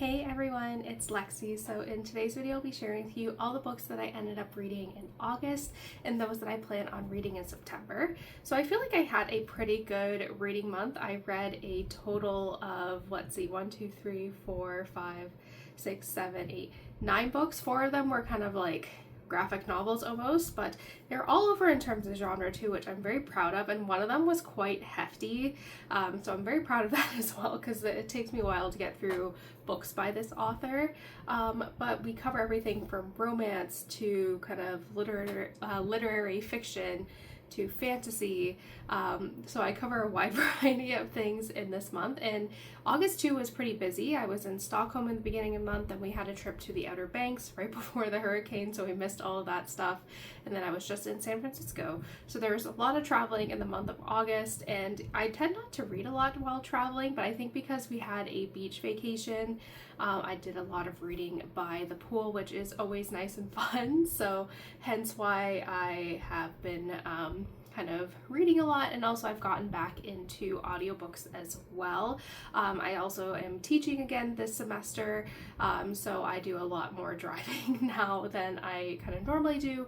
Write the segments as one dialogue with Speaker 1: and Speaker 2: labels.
Speaker 1: Hey everyone, it's Lexie. So in today's video, I'll be sharing with you all the books that I ended up reading in August and those that I plan on reading in September. So I feel like I had a pretty good reading month. I read a total of, 9 books. 4 of them were kind of like graphic novels almost, but they're all over in terms of genre too, which I'm very proud of, and one of them was quite hefty, so I'm very proud of that as well, because it takes me a while to get through books by this author, but we cover everything from romance to kind of literary fiction to fantasy, so I cover a wide variety of things in this month. And August too was pretty busy. I was in Stockholm in the beginning of the month, and we had a trip to the Outer Banks right before the hurricane, so we missed all of that stuff. And then I was just in San Francisco, so there was a lot of traveling in the month of August, and I tend not to read a lot while traveling, but I think because we had a beach vacation, I did a lot of reading by the pool, which is always nice and fun, so hence why I have been kind of reading a lot, and also I've gotten back into audiobooks as well. I also am teaching again this semester, so I do a lot more driving now than I kind of normally do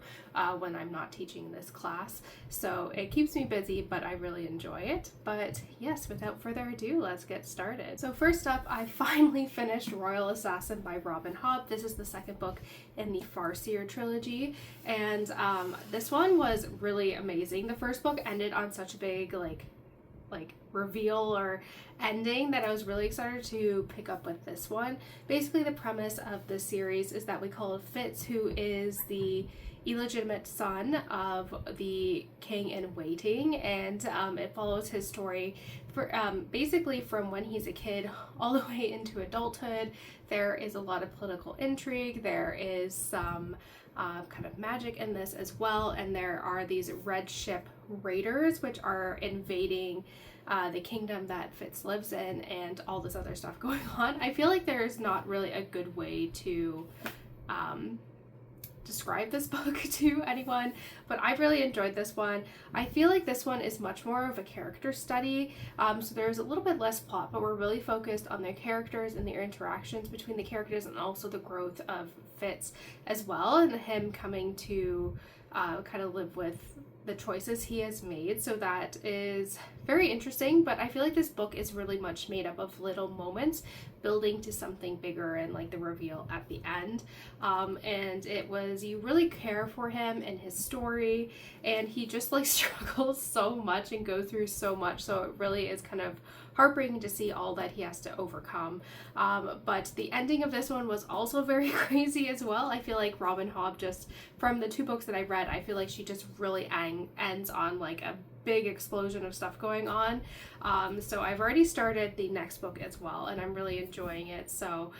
Speaker 1: when I'm not teaching this class, so it keeps me busy, but I really enjoy it. But yes, without further ado, let's get started. So first up, I finally finished Royal Assassin by Robin Hobb. This is the second book in the Farseer trilogy, and this one was really amazing. The first book ended on such a big like reveal or ending that I was really excited to pick up with this one. Basically, the premise of the series is that we call Fitz, who is the illegitimate son of the king in waiting, and it follows his story for basically from when he's a kid all the way into adulthood. There is a lot of political intrigue, there is some kind of magic in this as well, and there are these red ship raiders which are invading the kingdom that Fitz lives in, and all this other stuff going on. I feel like there's not really a good way to describe this book to anyone, but I really enjoyed this one. I feel like this one is much more of a character study, so there's a little bit less plot, but we're really focused on the characters and their interactions between the characters, and also the growth of Fitz as well, and him coming to kind of live with the choices he has made. So that is very interesting, but I feel like this book is really much made up of little moments building to something bigger, and like the reveal at the end, and it was, you really care for him and his story, and he just like struggles so much and goes through so much, so it really is kind of heartbreaking to see all that he has to overcome. But the ending of this one was also very crazy as well. I feel like Robin Hobb, just from the 2 books that I read, I feel like she just really ends on like a big explosion of stuff going on. So I've already started the next book as well, and I'm really enjoying it. So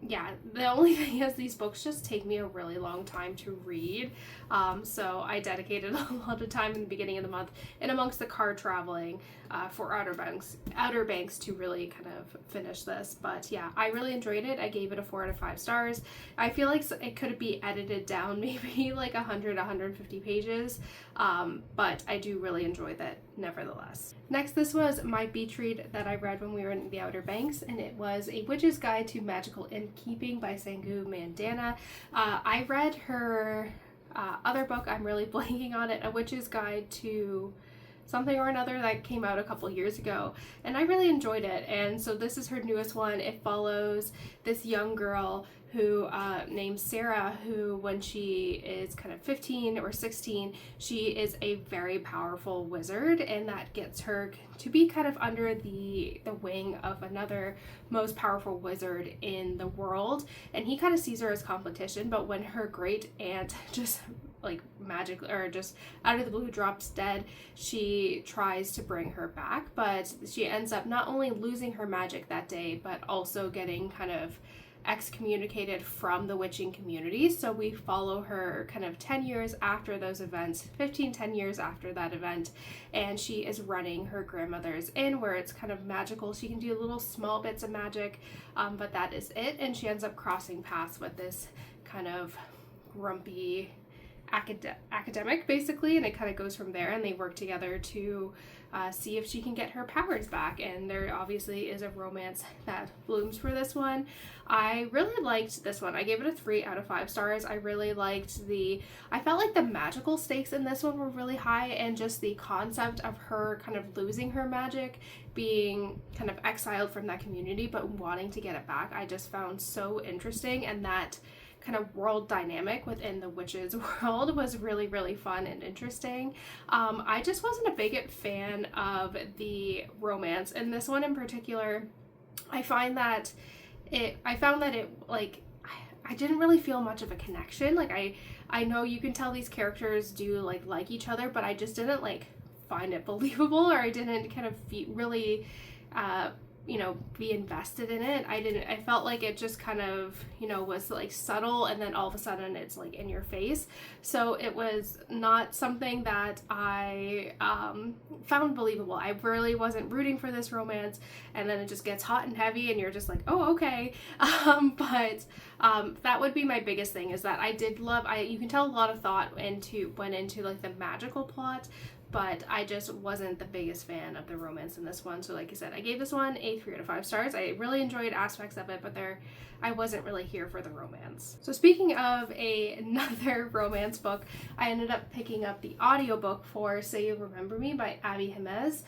Speaker 1: yeah, the only thing is these books just take me a really long time to read, so I dedicated a lot of time in the beginning of the month and amongst the car traveling for Outer Banks to really kind of finish this. But yeah, I really enjoyed it. I gave it a 4 out of 5 stars. I feel like it could be edited down maybe like 150 pages, but I do really enjoy that nevertheless. Next, this was my beach read that I read when we were in the Outer Banks, and it was A Witch's Guide to Magical Innkeeping by Sangu Mandana. I read her other book, I'm really blanking on it, A Witch's Guide to something or another, that came out a couple years ago, and I really enjoyed it. And so this is her newest one. It follows this young girl who named Sarah, who when she is kind of 15 or 16, she is a very powerful wizard, and that gets her to be kind of under the wing of another most powerful wizard in the world, and he kind of sees her as competition. But when her great aunt just like magically or just out of the blue drops dead, she tries to bring her back, but she ends up not only losing her magic that day, but also getting kind of excommunicated from the witching community. So we follow her kind of 10 years after those events, 10 years after that event, and she is running her grandmother's inn, where it's kind of magical. She can do little small bits of magic, but that is it. And she ends up crossing paths with this kind of grumpy academic basically, and it kind of goes from there, and they work together to see if she can get her powers back, and there obviously is a romance that blooms for this one. I really liked this one. I gave it a 3 out of 5 stars. I really liked I felt like the magical stakes in this one were really high, and just the concept of her kind of losing her magic, being kind of exiled from that community but wanting to get it back, I just found so interesting, and that kind of world dynamic within the witches world was really, really fun and interesting. I just wasn't a big fan of the romance in this one in particular. I found that it like, I didn't really feel much of a connection. Like, I know you can tell these characters do like each other, but I just didn't like find it believable, or I didn't kind of really be invested in it. I felt like it just kind of, was like subtle, and then all of a sudden it's like in your face. So it was not something that I found believable. I really wasn't rooting for this romance, and then it just gets hot and heavy, and you're just like, oh, okay. But that would be my biggest thing, is that I did love, you can tell a lot of thought went into like the magical plot, but I just wasn't the biggest fan of the romance in this one. So like I said, I gave this one a 3 out of 5 stars. I really enjoyed aspects of it, but I wasn't really here for the romance. So speaking of another romance book, I ended up picking up the audiobook for Say You Remember Me by Abby Jimenez,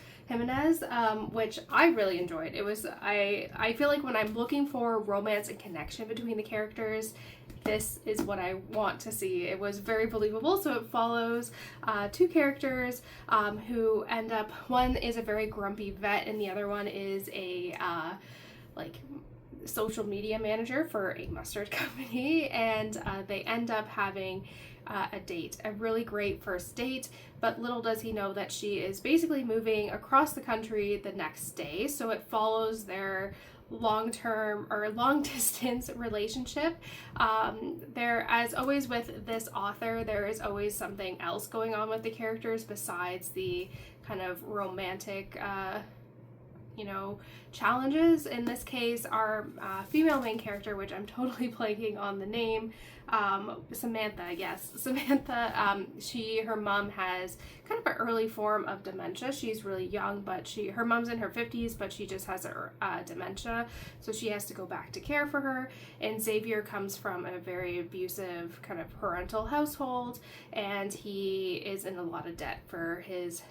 Speaker 1: which I really enjoyed. It was, I feel like when I'm looking for romance and connection between the characters, this is what I want to see. It was very believable. So it follows 2 characters who end up, one is a very grumpy vet, and the other one is a social media manager for a mustard company, and they end up having a date, a really great first date, but little does he know that she is basically moving across the country the next day. So it follows their long-term or long-distance relationship. There, as always with this author, there is always something else going on with the characters besides the kind of romantic challenges. In this case, our female main character, which I'm totally blanking on the name, Samantha, I guess. Samantha, her mom has kind of an early form of dementia. She's really young, but her mom's in her 50s, but she just has dementia, so she has to go back to care for her. And Xavier comes from a very abusive kind of parental household, and he is in a lot of debt for his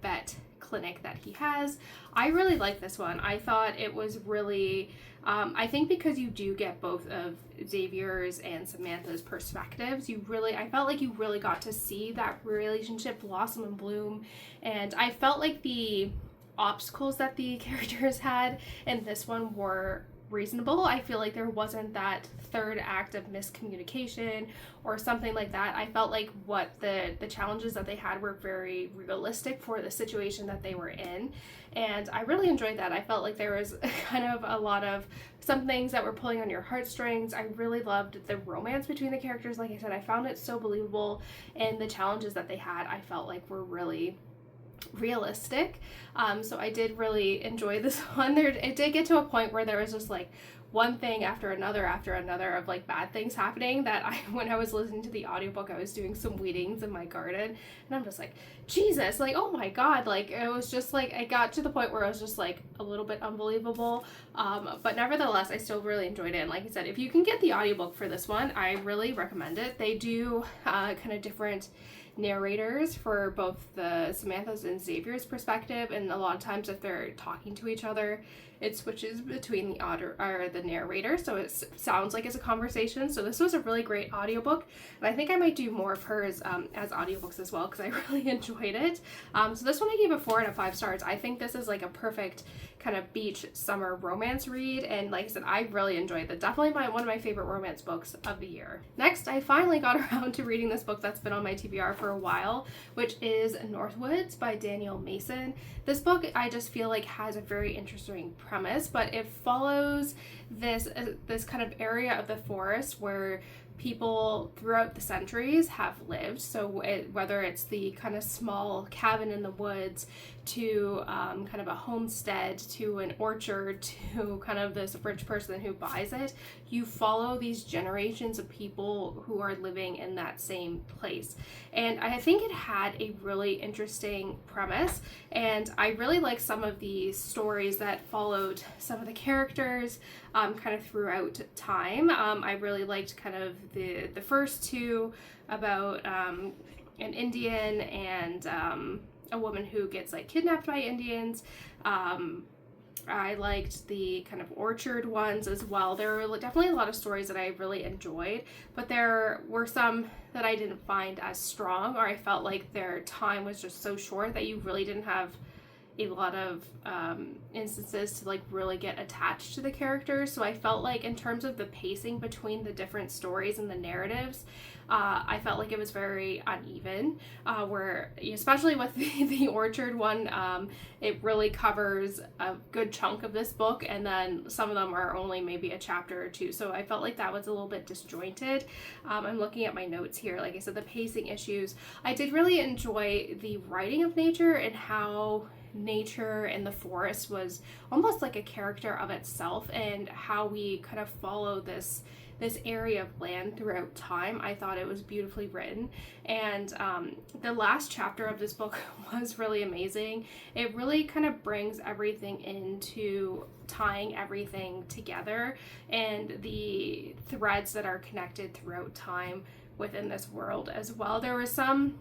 Speaker 1: vet clinic that he has. I really like this one. I thought it was really, I think because you do get both of Xavier's and Samantha's perspectives, I felt like you really got to see that relationship blossom and bloom, and I felt like the obstacles that the characters had in this one were reasonable. I feel like there wasn't that third act of miscommunication or something like that. I felt like what the challenges that they had were very realistic for the situation that they were in, and I really enjoyed that. I felt like there was kind of a lot of some things that were pulling on your heartstrings. I really loved the romance between the characters. Like I said, I found it so believable, and the challenges that they had I felt like were really realistic. So I did really enjoy this one. It did get to a point where there was just like one thing after another of like bad things happening that when I was listening to the audiobook, I was doing some weedings in my garden, and I'm just like, Jesus, like, oh my God, like it was just like, I got to the point where it was just like a little bit unbelievable, but nevertheless I still really enjoyed it. And like I said, if you can get the audiobook for this one, I really recommend it. They do kind of different narrators for both the Samantha's and Xavier's perspective, and a lot of times if they're talking to each other, it switches between the narrator, so it sounds like it's a conversation. So this was a really great audiobook, and I think I might do more of hers as audiobooks as well, because I really enjoyed it. So this one I gave a 4 out of 5 stars. I think this is like a perfect kind of beach summer romance read, and like I said, I really enjoyed it. Definitely one of my favorite romance books of the year. Next, I finally got around to reading this book that's been on my TBR for a while, which is Northwoods by Daniel Mason. This book I just feel like has a very interesting premise, but it follows this kind of area of the forest where people throughout the centuries have lived. So whether it's the kind of small cabin in the woods to kind of a homestead to an orchard to kind of this rich person who buys it, you follow these generations of people who are living in that same place. And I think it had a really interesting premise, and I really like some of the stories that followed some of the characters kind of throughout time. I really liked kind of the first two about an Indian and a woman who gets like kidnapped by Indians. I liked the kind of orchard ones as well. There were definitely a lot of stories that I really enjoyed, but there were some that I didn't find as strong, or I felt like their time was just so short that you really didn't have a lot of instances to like really get attached to the characters. So I felt like in terms of the pacing between the different stories and the narratives, I felt like it was very uneven, where especially with the orchard one, it really covers a good chunk of this book, and then some of them are only maybe a chapter or two. So I felt like that was a little bit disjointed. I'm looking at my notes here. Like I said, the pacing issues. I did really enjoy the writing of nature and how nature in the forest was almost like a character of itself, and how we kind of follow this area of land throughout time. I thought it was beautifully written, and the last chapter of this book was really amazing. It really kind of brings everything into tying everything together and the threads that are connected throughout time within this world as well. There was some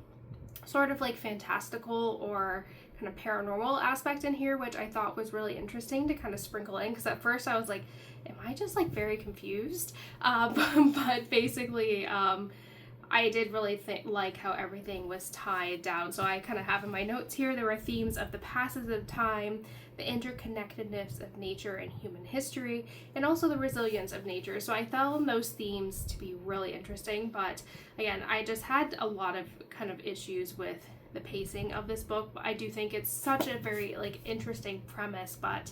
Speaker 1: sort of like fantastical or kind of paranormal aspect in here, which I thought was really interesting to kind of sprinkle in, because at first I was like, am I just like very confused? But basically I did really like how everything was tied down. So I kind of have in my notes here, there were themes of the passage of time, the interconnectedness of nature and human history, and also the resilience of nature. So I found those themes to be really interesting, but again, I just had a lot of kind of issues with the pacing of this book. I do think it's such a very like interesting premise, but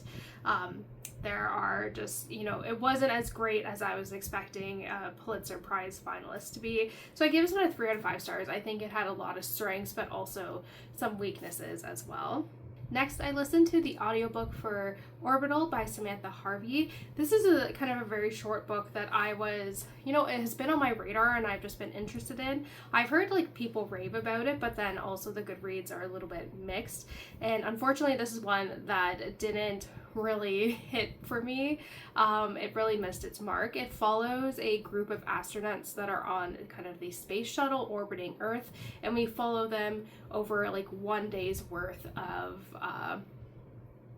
Speaker 1: there are just, it wasn't as great as I was expecting a Pulitzer Prize finalist to be. So I give this one a 3 out of 5 stars. I think it had a lot of strengths, but also some weaknesses as well. Next, I listened to the audiobook for Orbital by Samantha Harvey. This is a kind of a very short book that I was, it has been on my radar and I've just been interested in. I've heard like people rave about it, but then also the Goodreads are a little bit mixed. And unfortunately, this is one that didn't really hit for me. It really missed its mark. It follows a group of astronauts that are on kind of the space shuttle orbiting Earth, and we follow them over like 1 day's worth of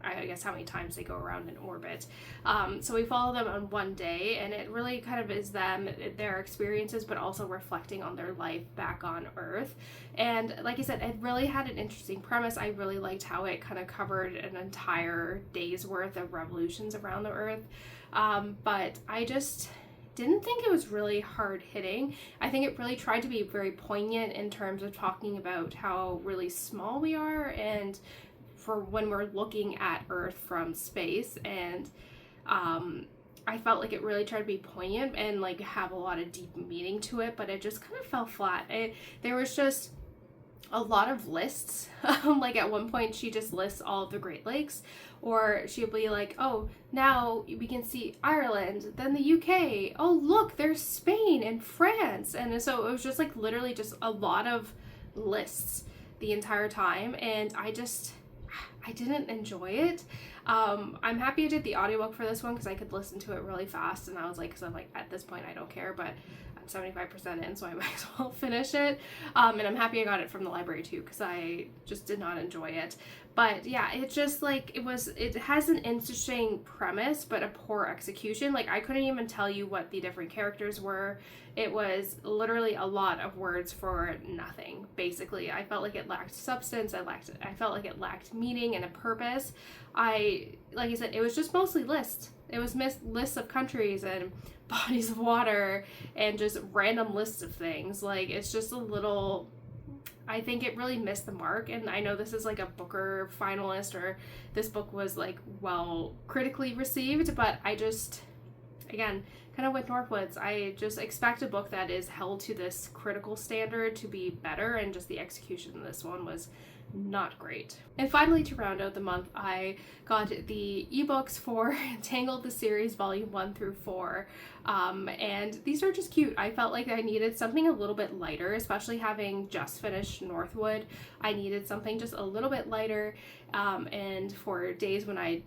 Speaker 1: I guess how many times they go around in orbit. So we follow them on 1 day, and it really kind of is them, their experiences, but also reflecting on their life back on Earth. And like I said, it really had an interesting premise. I really liked how it kind of covered an entire day's worth of revolutions around the Earth. But I just didn't think it was really hard hitting. I think it really tried to be very poignant in terms of talking about how really small we are, and for when we're looking at Earth from space. And I felt like it really tried to be poignant and like have a lot of deep meaning to it, but it just kind of fell flat. There was just a lot of lists. Like at one point she just lists all of the Great Lakes, or she'll be like, oh, now we can see Ireland, then the UK, oh look, there's Spain and France. And so it was just like literally just a lot of lists the entire time, and I didn't enjoy it. I'm happy I did the audiobook for this one because I could listen to it really fast, and I was like, because I'm like, at this point I don't care, but I'm 75% in, so I might as well finish it. And I'm happy I got it from the library too, because I just did not enjoy it. But yeah, it just like, it has an interesting premise, but a poor execution. Like I couldn't even tell you what the different characters were. It was literally a lot of words for nothing, basically. I felt like it lacked substance. I felt like it lacked meaning and a purpose. Like I said, it was just mostly lists. It was lists of countries and bodies of water and just random lists of things. Like it's just a little, I think it really missed the mark. And I know this is like a Booker finalist, or this book was like well critically received, but I just again, kind of with Northwoods, I just expect a book that is held to this critical standard to be better, and just the execution of this one was not great. And finally, to round out the month, I got the ebooks for Tangled the series volume 1 through 4, and these are just cute. I felt like I needed something a little bit lighter, especially having just finished Northwood. I needed something just a little bit lighter, and for days when I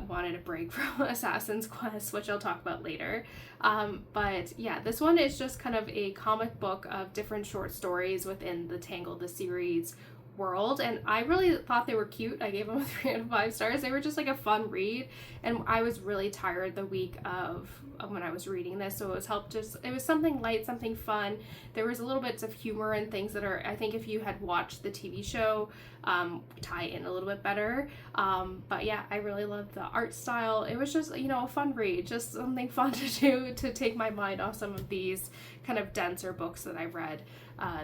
Speaker 1: wanted a break from Assassin's Quest, which I'll talk about later. But yeah, this one is just kind of a comic book of different short stories within the Tangled the series world, and I really thought they were cute. I gave them 3 out of 5 stars. They were just like a fun read, and I was really tired the week of when I was reading this, so it was something light, something fun. There was a little bits of humor and things that are, I think if you had watched the TV show, tie in a little bit better. But yeah, I really loved the art style. It was just, a fun read, just something fun to do to take my mind off some of these kind of denser books that I read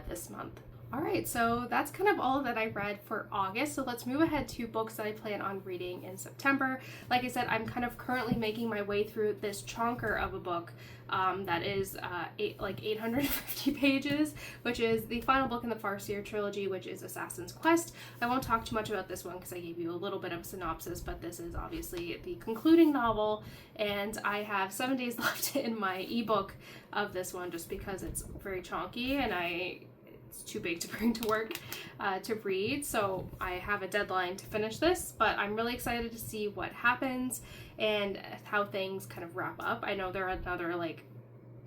Speaker 1: this month. Alright, so that's kind of all that I read for August, so let's move ahead to books that I plan on reading in September. Like I said, I'm kind of currently making my way through this chonker of a book that is 850 pages, which is the final book in the Farseer trilogy, which is Assassin's Quest. I won't talk too much about this one because I gave you a little bit of a synopsis, but this is obviously the concluding novel, and I have 7 days left in my ebook of this one just because it's very chonky and it's too big to bring to work to read, so I have a deadline to finish this, but I'm really excited to see what happens and how things kind of wrap up. I know there are another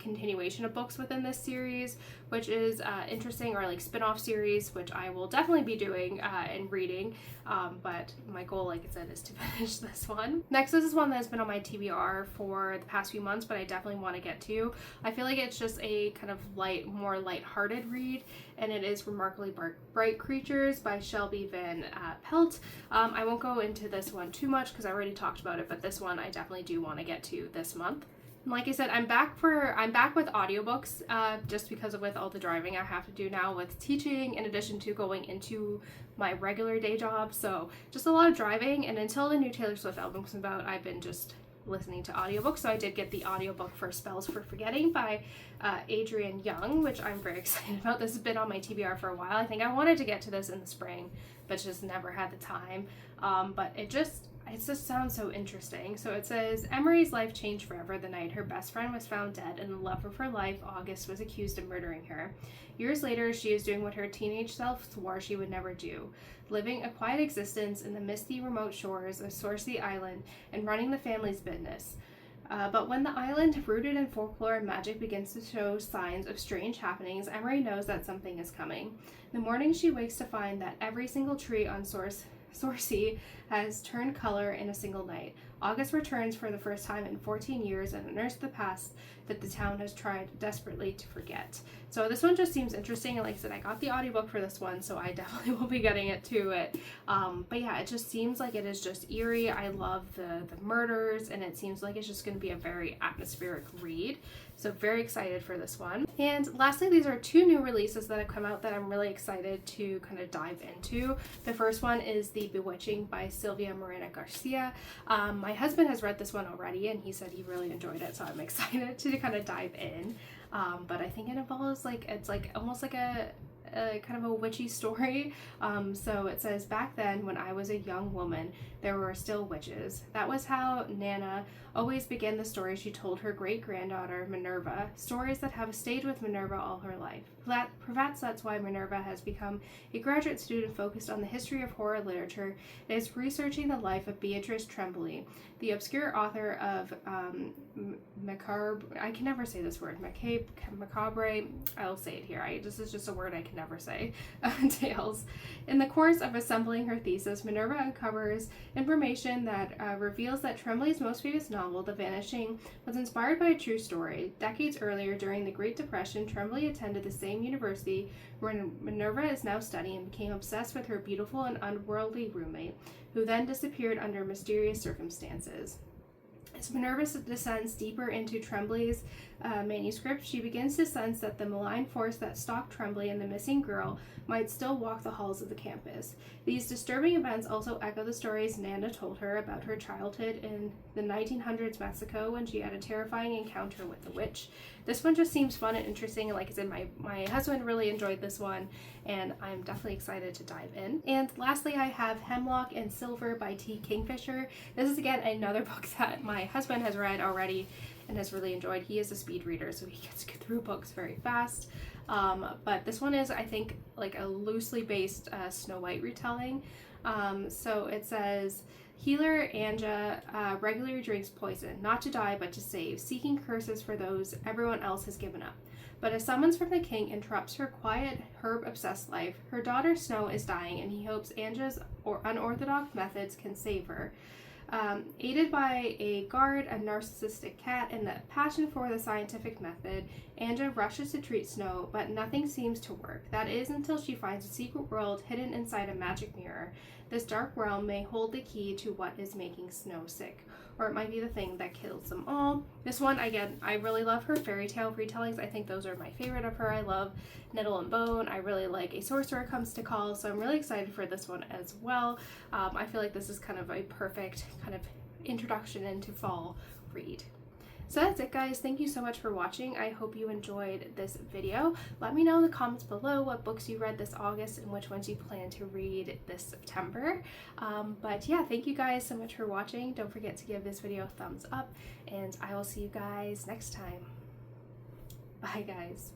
Speaker 1: continuation of books within this series, which is interesting, or spin-off series, which I will definitely be doing and reading, but my goal, like I said, is to finish this one. Next, this is one that has been on my TBR for the past few months, but I definitely want to get to. I feel like it's just a kind of more light-hearted read, and it is Remarkably Bright Creatures by Shelby Van Pelt. I won't go into this one too much because I already talked about it, but this one I definitely do want to get to this month. Like I said, I'm back with audiobooks just because with all the driving I have to do now with teaching, in addition to going into my regular day job. So just a lot of driving, and until the new Taylor Swift album comes out, I've been just listening to audiobooks. So I did get the audiobook for Spells for Forgetting by Adrienne Young, which I'm very excited about. This has been on my TBR for a while. I think I wanted to get to this in the spring, but just never had the time. But it just sounds so interesting. So it says, Emery's life changed forever the night her best friend was found dead, and the love of her life, August, was accused of murdering her. Years later, she is doing what her teenage self swore she would never do, living a quiet existence in the misty, remote shores of Sorsey Island and running the family's business. But when the island, rooted in folklore and magic, begins to show signs of strange happenings, Emery knows that something is coming. In the morning, she wakes to find that every single tree on Sorsey has turned color in a single night. August returns for the first time in 14 years and unearths the past that the town has tried desperately to forget. So this one just seems interesting, and like I said, I got the audiobook for this one, so I definitely will be getting it to it. But yeah, it just seems like it is just eerie. I love the murders, and it seems like it's just going to be a very atmospheric read. So very excited for this one. And lastly, these are 2 new releases that have come out that I'm really excited to kind of dive into. The first one is The Bewitching by Silvia Morena-Garcia. My husband has read this one already, and he said he really enjoyed it, so I'm excited to kind of dive in. But I think it involves it's almost like a kind of a witchy story. So it says, back then when I was a young woman, there were still witches. That was how Nana always began the stories she told her great-granddaughter Minerva, stories that have stayed with Minerva all her life. Perhaps that's why Minerva has become a graduate student focused on the history of horror literature and is researching the life of Beatrice Tremblay, the obscure author of Macabre, I can never say this word, Macabre, I'll say it here, this is just a word I can never say, tales. In the course of assembling her thesis, Minerva uncovers information that reveals that Tremblay's most famous novel, The Vanishing, was inspired by a true story. Decades earlier, during the Great Depression, Tremblay attended the same university where Minerva is now studying and became obsessed with her beautiful and unworldly roommate, who then disappeared under mysterious circumstances. As Minerva descends deeper into Tremblay's manuscript, she begins to sense that the malign force that stalked Tremblay and the missing girl might still walk the halls of the campus. These disturbing events also echo the stories Nana told her about her childhood in the 1900s Mexico when she had a terrifying encounter with the witch. This one just seems fun and interesting, and like I said, my husband really enjoyed this one, and I'm definitely excited to dive in. And lastly, I have Hemlock and Silver by T. Kingfisher. This is again another book that my husband has read already and has really enjoyed. He is a speed reader, so he gets through books very fast. But this one is, I think, like a loosely based Snow White retelling. So it says, healer Anja regularly drinks poison, not to die but to save, seeking curses for those everyone else has given up. But a summons from the king interrupts her quiet, herb-obsessed life. Her daughter Snow is dying, and he hopes Anja's unorthodox methods can save her. Aided by a guard, a narcissistic cat, and the passion for the scientific method, Anja rushes to treat Snow, but nothing seems to work. That is until she finds a secret world hidden inside a magic mirror. This dark realm may hold the key to what is making Snow sick, or it might be the thing that kills them all. This one, again, I really love her fairy tale retellings. I think those are my favorite of her. I love Nettle and Bone. I really like A Sorcerer Comes to Call, so I'm really excited for this one as well. I feel like this is kind of a perfect kind of introduction into fall read. So that's it, guys. Thank you so much for watching. I hope you enjoyed this video. Let me know in the comments below what books you read this August and which ones you plan to read this September. But yeah, thank you guys so much for watching. Don't forget to give this video a thumbs up, and I will see you guys next time. Bye, guys.